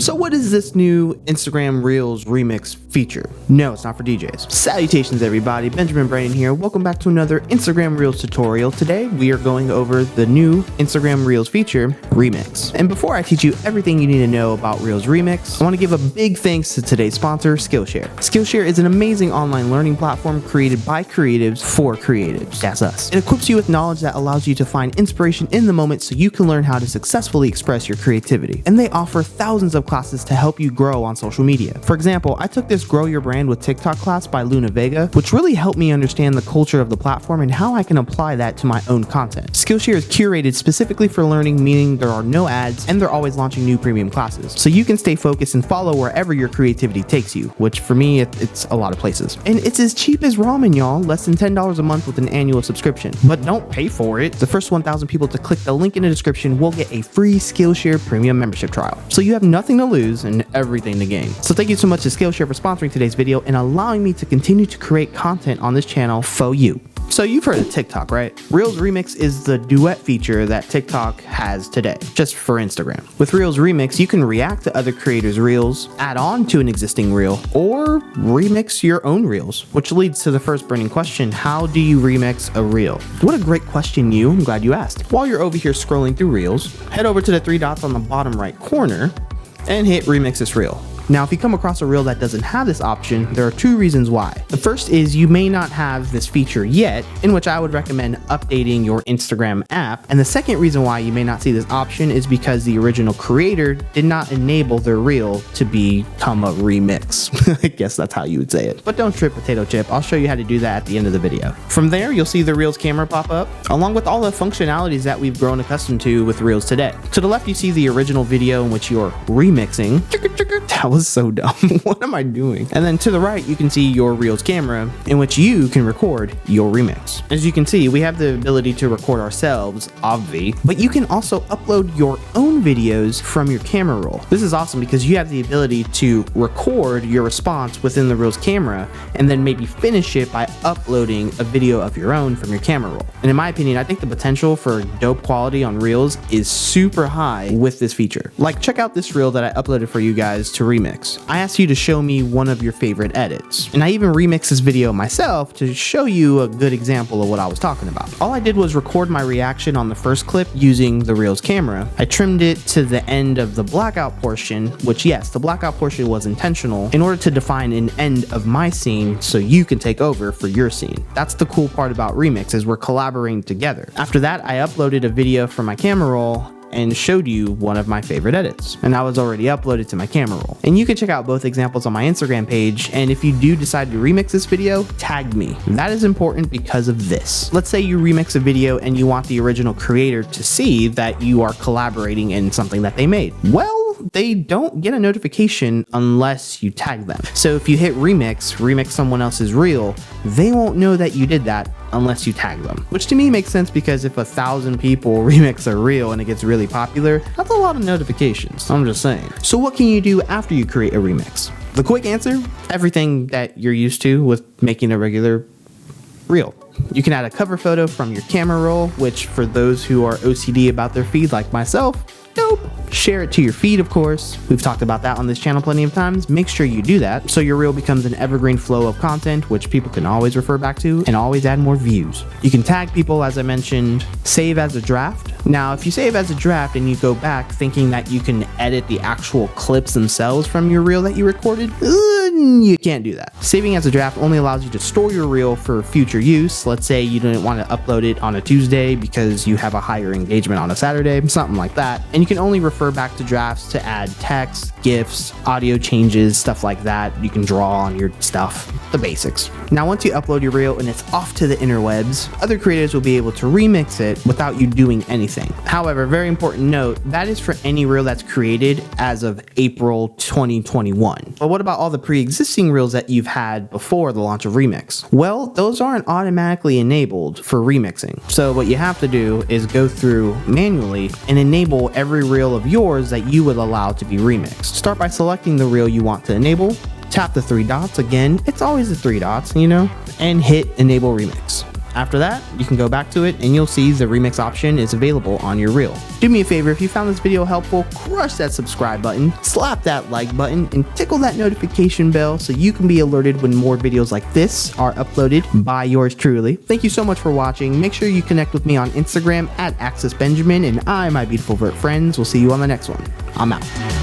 So what is this new Instagram Reels remix feature? No, it's not for DJs. Salutations everybody, Benjamin Brandon here. Welcome back to another Instagram Reels tutorial. Today we are going over the new Instagram Reels feature, Remix. And before I teach you everything you need to know about Reels Remix, I want to give a big thanks to today's sponsor, Skillshare. Skillshare is an amazing online learning platform created by creatives for creatives. That's us. It equips you with knowledge that allows you to find inspiration in the moment so you can learn how to successfully express your creativity. And they offer thousands of classes to help you grow on social media. For example, I took this Grow Your Brand with TikTok class by Luna Vega, which really helped me understand the culture of the platform and how I can apply that to my own content. Skillshare is curated specifically for learning, meaning there are no ads and they're always launching new premium classes. So you can stay focused and follow wherever your creativity takes you, which for me, it's a lot of places. And it's as cheap as ramen, y'all, less than $10 a month with an annual subscription. But don't pay for it. The first 1,000 people to click the link in the description will get a free Skillshare premium membership trial. So you have nothing to lose and everything to gain. So thank you so much to Skillshare for sponsoring today's video and allowing me to continue to create content on this channel for you. So you've heard of TikTok, right? Reels Remix is the duet feature that TikTok has today, just for Instagram. With Reels Remix, you can react to other creators' reels, add on to an existing reel, or remix your own reels, which leads to the first burning question: how do you remix a reel? What a great question, you. I'm glad you asked. While you're over here scrolling through reels, head over to the three dots on the bottom right corner and hit remix this reel. Now, if you come across a reel that doesn't have this option, there are two reasons why. The first is you may not have this feature yet, in which I would recommend updating your Instagram app. And the second reason why you may not see this option is because the original creator did not enable their reel to become a remix. I guess that's how you would say it. But don't trip, potato chip. I'll show you how to do that at the end of the video. From there, you'll see the Reels camera pop up, along with all the functionalities that we've grown accustomed to with Reels today. To the left, you see the original video in which you're remixing. That was so dumb. What am I doing? And then to the right, you can see your Reels camera in which you can record your remix. As you can see, we have the ability to record ourselves, obvi, but you can also upload your own videos from your camera roll. This is awesome because you have the ability to record your response within the Reels camera and then maybe finish it by uploading a video of your own from your camera roll. And in my opinion, I think the potential for dope quality on Reels is super high with this feature. Like, check out this reel that I uploaded for you guys to remix. I asked you to show me one of your favorite edits, and I even remixed this video myself to show you a good example of what I was talking about. All I did was record my reaction on the first clip using the Reels camera. I trimmed it to the end of the blackout portion, which, yes, the blackout portion was intentional in order to define an end of my scene so you can take over for your scene. That's the cool part about Remix, is we're collaborating together. After that, I uploaded a video from my camera roll and showed you one of my favorite edits, and that was already uploaded to my camera roll. And you can check out both examples on my Instagram page, and if you do decide to remix this video, tag me. That is important because of this. Let's say you remix a video and you want the original creator to see that you are collaborating in something that they made. Well, they don't get a notification unless you tag them. So if you hit remix someone else's reel, they won't know that you did that unless you tag them. Which to me makes sense, because if 1,000 people remix a reel and it gets really popular, that's a lot of notifications. I'm just saying. So what can you do after you create a remix? The quick answer: everything that you're used to with making a regular reel. You can add a cover photo from your camera roll, which for those who are OCD about their feed like myself, dope. Share it to your feed, of course. We've talked about that on this channel plenty of times. Make sure you do that so your reel becomes an evergreen flow of content, which people can always refer back to and always add more views. You can tag people, as I mentioned, save as a draft. Now, if you save as a draft and you go back thinking that you can edit the actual clips themselves from your reel that you recorded, you can't do that. Saving as a draft only allows you to store your reel for future use. Let's say you didn't want to upload it on a Tuesday because you have a higher engagement on a Saturday, something like that. And you can only refer back to drafts to add text, GIFs, audio changes, stuff like that. You can draw on your stuff, the basics. Now, once you upload your reel and it's off to the interwebs, other creators will be able to remix it without you doing anything. However, very important note, that is for any reel that's created as of April 2021. But what about all the pre-existing reels that you've had before the launch of Remix? Well, those aren't automatically enabled for remixing. So what you have to do is go through manually and enable every reel of yours that you would allow to be remixed. Start by selecting the reel you want to enable, tap the three dots, again, it's always the three dots, you know, and hit enable remix. After that, you can go back to it and you'll see the remix option is available on your reel. Do me a favor, if you found this video helpful, crush that subscribe button, slap that like button, and tickle that notification bell so you can be alerted when more videos like this are uploaded by yours truly. Thank you so much for watching. Make sure you connect with me on Instagram at AccessBenjamin, and my beautiful vert friends will see you on the next one. I'm out.